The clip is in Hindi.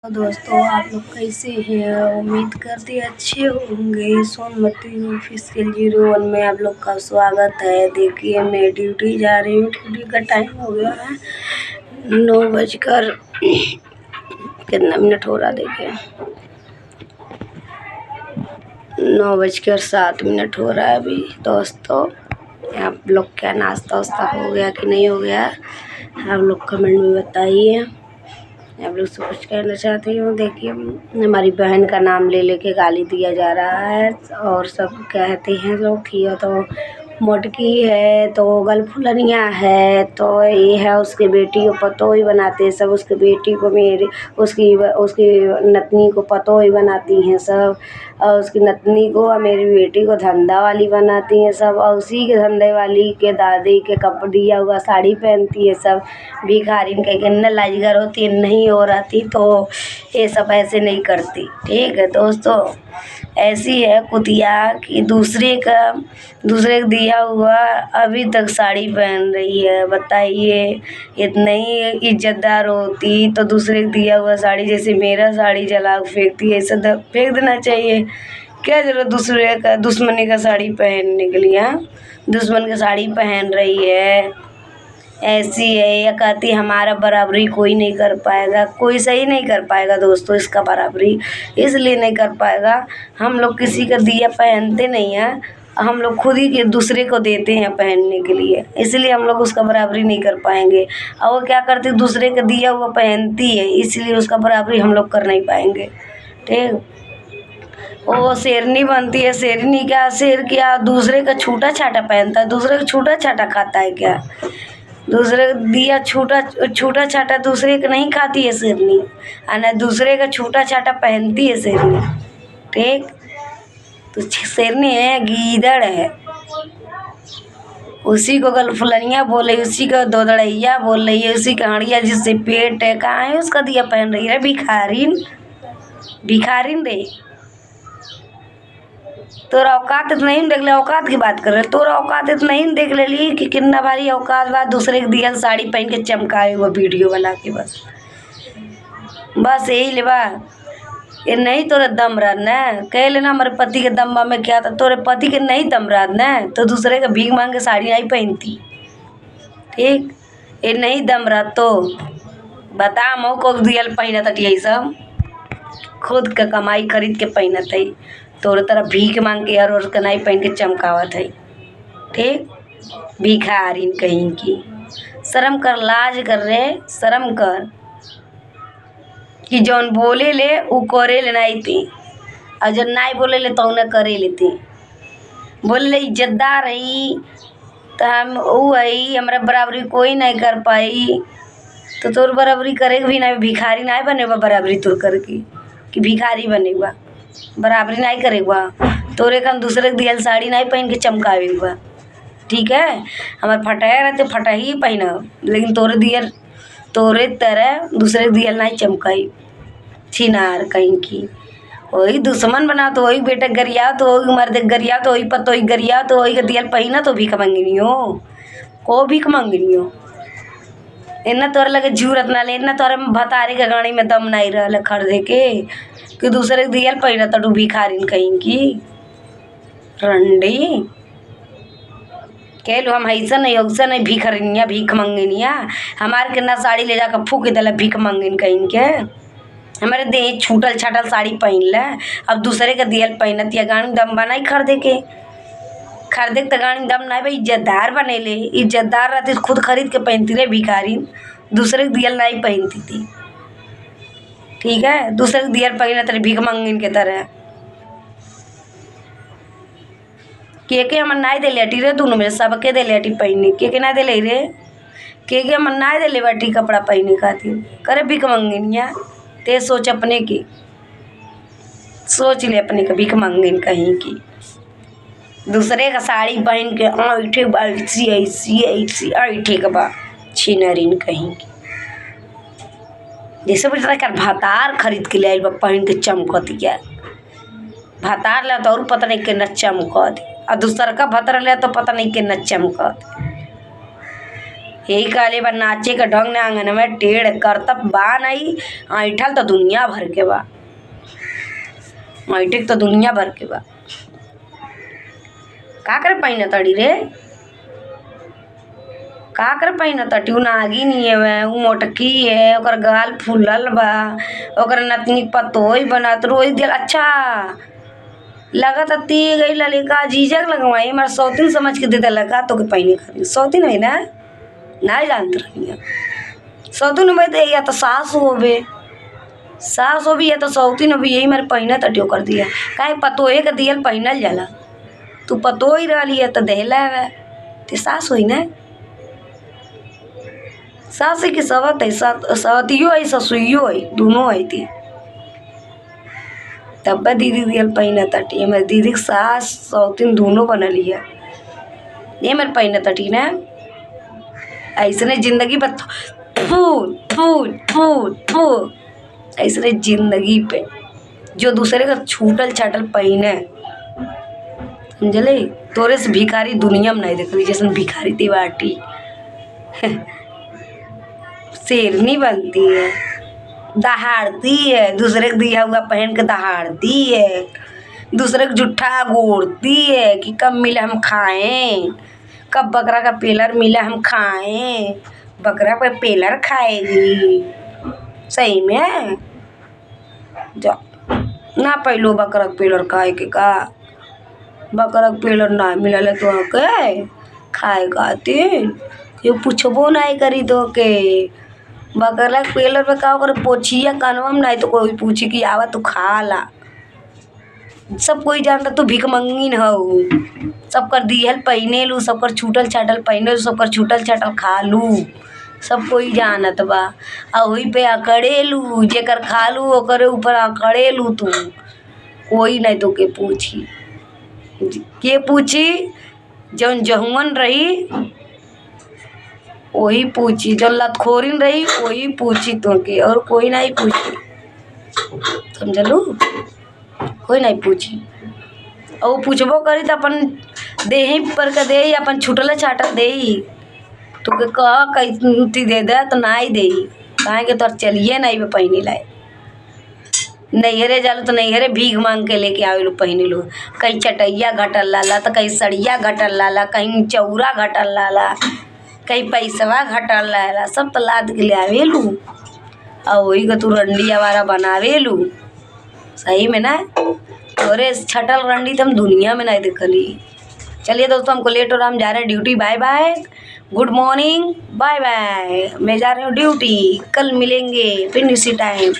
तो दोस्तों आप लोग कैसे हैं। उम्मीद करते अच्छे होंगे। सोनमती ऑफिशियल 01 में आप लोग का स्वागत है। देखिए मैं ड्यूटी जा रही हूँ। ड्यूटी का टाइम हो गया है 9 बजकर कितना मिनट हो रहा देखिए 9 बजकर 7 मिनट हो रहा है अभी। दोस्तों आप लोग क्या नाश्ता वास्ता हो गया कि नहीं हो गया, आप लोग कमेंट में बताइए। आप लोग से कुछ कहना चाहती हूँ। देखिए हमारी बहन का नाम ले लेके गाली दिया जा रहा है और सब कहते हैं लोग कि ये तो मोटकी है, तो गलफुलनिया है, तो ये है उसके बेटी को पतोही बनाते हैं सब। उसके बेटी को उसकी नतनी को पतोही बनाती हैं सब, और उसकी नतनी को और मेरी बेटी को धंधा वाली बनाती हैं सब। और उसी के धंधे वाली के दादी के कपड़े दिया हुआ साड़ी पहनती है सब। भिखारिन कह के न लाजगर होती नहीं हो रहती तो ये सब ऐसे नहीं करती। ठीक है दोस्तों, ऐसी है कुतिया कि दूसरे का दिया हुआ अभी तक साड़ी पहन रही है। बताइए इतना ही इज्जतदार होती तो दूसरे का दिया हुआ साड़ी, जैसे मेरा साड़ी जला फेंकती है, ऐसा फेंक देना चाहिए। क्या जरूरत दूसरे का दुश्मनी का साड़ी पहनने के लिए। दुश्मन की साड़ी पहन रही है, ऐसी है। या कहती हमारा बराबरी कोई नहीं कर पाएगा, कोई सही नहीं कर पाएगा दोस्तों इसका बराबरी। इसलिए नहीं कर पाएगा, हम लोग किसी का दिया पहनते नहीं हैं, हम लोग खुद ही के दूसरे को देते हैं पहनने के लिए, इसलिए हम लोग उसका बराबरी नहीं कर पाएंगे। और वो क्या करती दूसरे का दिया हुआ पहनती है, इसलिए उसका बराबरी हम लोग कर नहीं पाएंगे। ठीक, वो शेरनी बनती है। शेरनी क्या, शेर क्या दूसरे का छूटा छाटा पहनता है, दूसरे का छूटा छाटा खाता है क्या? दूसरे का दिया छूटा छाटा दूसरे का नहीं खाती है शेरनी, और न दूसरे का छूटा छाटा पहनती है शेरनी। ठीक, तो शेरनी है गीदड़ है, उसी को गलफुलनिया बोले, उसी को दोदड़ैया बोल रही है, उसी का हड़िया जिससे पेट है। कहाँ है उसका दिया पहन रही है? भिखारिन रे, तोरा औकात नहीं देख ले। औकात की बात कर रहे, तोरा औकात नहीं देख ले ली कि कितना भारी औकात बा दूसरे के दिया साड़ी पहन के चमकाए वो वीडियो बना के। बस यही ले बा। ये नहीं तोरे दम रहा न कह लेना हमारे पति के दम में क्या था। तोरे पति के नहीं दम रहा न तो दूसरे का भीख मांग के साड़ी नहीं पहनती। ठीक, ये नहीं दम रहा तो बता मऊ को दिया पहनत है, यही सब खुद का कमाई खरीद के पहनत है। तोरे तरह भीख मांग के हर और कनाई पहन के चमकावत है। ठीक, भिखारिन कहीं की। शर्म कर, लाज कर रे, शर्म कर कि जौन बोले ले वो करे ले नहीं थी, और जब नहीं बोले ले तो उन्हें करे लेती। बोले ले इज्जतदार है तो हम वो है, हमारा बराबरी कोई नहीं कर पाई तो तोर बराबरी करे भी नहीं। भिखारी नहीं बनेगा बराबरी तोर करके कि भिखारी बनेगा, बराबरी नहीं करेगा। तोरे खान दूसरे दियल साड़ी नहीं पहन के चमकावेगा। ठीक है, हमारे फटाया रहते फटा ही पहना, लेकिन तोरे तरह दूसरे दियल नहीं चमकाई। छिनार कहीं की, वही दुश्मन बना तो वही बेटा गरिया तो वही मर्द गरिया तो वही पतोही गरिया तो वही का दियल पहना तो भीख मंगनी हो, को भीख मंगनी हो। इतना तोरे लगे जरूरत ना ले, इतना तोरे भतारे के गाड़ी में दम नहीं रहा खरीदे के कि दूसरे के दियल पहना तो भिखारिन कहीं की रंडी। कह लो हम ऐसा नहीं भिखरनिया भीख मंगनिया। हमारे के ना साड़ी ले जाकर फूक दिला भीख मंगन कहीं के। हमारे देह छूटल छाटल साड़ी पहन ले, अब दूसरे का दियल पहनत या गाड़ी दम बनाई खरीदे तो गाड़ी दम नहीं भाई। इज्जतदार बने ले, इज्जतदार रहती खुद खरीद के पहनती रहे भिखारी, दूसरे के दियल नहीं पहनती थी। ठीक है, दूसरे के दियल पहना तेरे भीख मंगन के तरह। के हम नहीं दे लेटी रे दोनों में सबके दे लेटी पहनी, के नहीं दे ले रे, के हम नहीं दे ले बाटी कपड़ा पहने खातिर करे भीख मंगनिया। ते सोच अपने की, सोच ले अपने का भीख मंगन कहीं की। दूसरे का साड़ी पहन के ऐठे ऐसी ऐठे का बा छिनरिन कहीं की। जैसे बोलता कर भातार खरीद के ले बा पहन के चमकत गया। भातार ले तो और पता नहीं के न चमकत, और दूसर का भतर ले तो पता नहीं के न चमकत। यही कहले बा नाचे का ढंग ने आंगन में टेढ़ करतब बा नहीं। ऐठल तो दुनिया भर के बा, ऐठे तो दुनिया भर के बा। का करे पहिना तड़ी रे, का करे पहिना तटी? उ नागिन है वे, उ मोटकी है, ओकर गाल फूलल बा, ओकर नतनी पतोई बनत रोई दिल। अच्छा लगत ती गई ललिका जीजक लगवाई मर सौतीन समझ के दे लगा तो के पहिने खातिर। सौतीन है ना, ना जानत रही सौतीन में तो या तो सास होबे, सास हो भी या तो सौतीन हो भी, यही मारे पहिना तटियो कर दिया। काहे पतोहे के दियल पहिनल जाला, तू पतोही रही है तो देहला है ते सास होई ना। सास की सवत है, सवतियो है ससुइयो है, दोनों है थी। तब दीदी दियल पहिना तटी, मेरे दीदी के सास सौतीन दोनों बनली है। ये मेरे पहिना तटी ना, ऐसने जिंदगी बत फूल फूल फूल फूल ऐसने जिंदगी पे जो दूसरे का छूटल छाटल पहिने, समझले? तोरे से भिखारी दुनिया में नहीं देखली, जैसे भिखारी तिवाटी शेरनी बनती है, दहाड़ती है, दूसरे को दिया हुआ पहन के दहाड़ती है, दूसरे को जुट्ठा गोड़ती है कि कब मिले हम खाएं, कब बकरा का पेलर मिला हम खाएं, बकरा पे पेलर खाएगी। सही में जा ना पहलो बकरा का पेलर खाए के का, बकरा का पेलर ना मिलल तो के खाए खातिर ये पूछबो नहीं करी तो के बकरा के पेलर पे का कर पोछिया कानवा में नहीं तो कोई पूछी कि आवा तू खा ला। सब कोई जानता तू भिख मंगिन हऊ, सबकर दिहल पहिने लू, सबकर छूटल छाटल पहिने लू, सबकर छूटल छाटल खा लू, सब कोई जानत बा। आ वही पे अकड़े लू, जेकर खा लू ओकरे ऊपर अकड़े लू तू, कोई नहीं तो के पूछी। के पूछी? जौन जहुअन रही वही पूछी, जो लतखोरिन रही वही पूछी तो के, और कोई नहीं पूछी। समझलू? कोई नहीं पूछी। और पूछबो करी तो अपन देही पर के दे, अपन छुटल छाटल दे तो के कह कई दे दे तो नहीं दे, काहे के तोर चलिए नहीं पहिनी लाए। नैहरे जालू तो नैहरे भीख मांग के लेके आवेलू पहिनी लो, कहीं चटैया घटल लाला तो कहीं सड़िया घटल लाला, कहीं चौरा घटल लाला, कहीं पैसवा घटल लाला, सब तो लाद के ले आवेलू और वही का तू रंडी आवारा बनावेलू। सही में ना, तोरे छटल रंडी तो हम दुनिया में नहीं देखली। चलिए दोस्तों हमको लेट हो रहा, हम जा रहे हैं duty. Bye bye, good morning, bye bye. मैं जा रही हूँ ड्यूटी, कल मिलेंगे फिर इसी टाइम।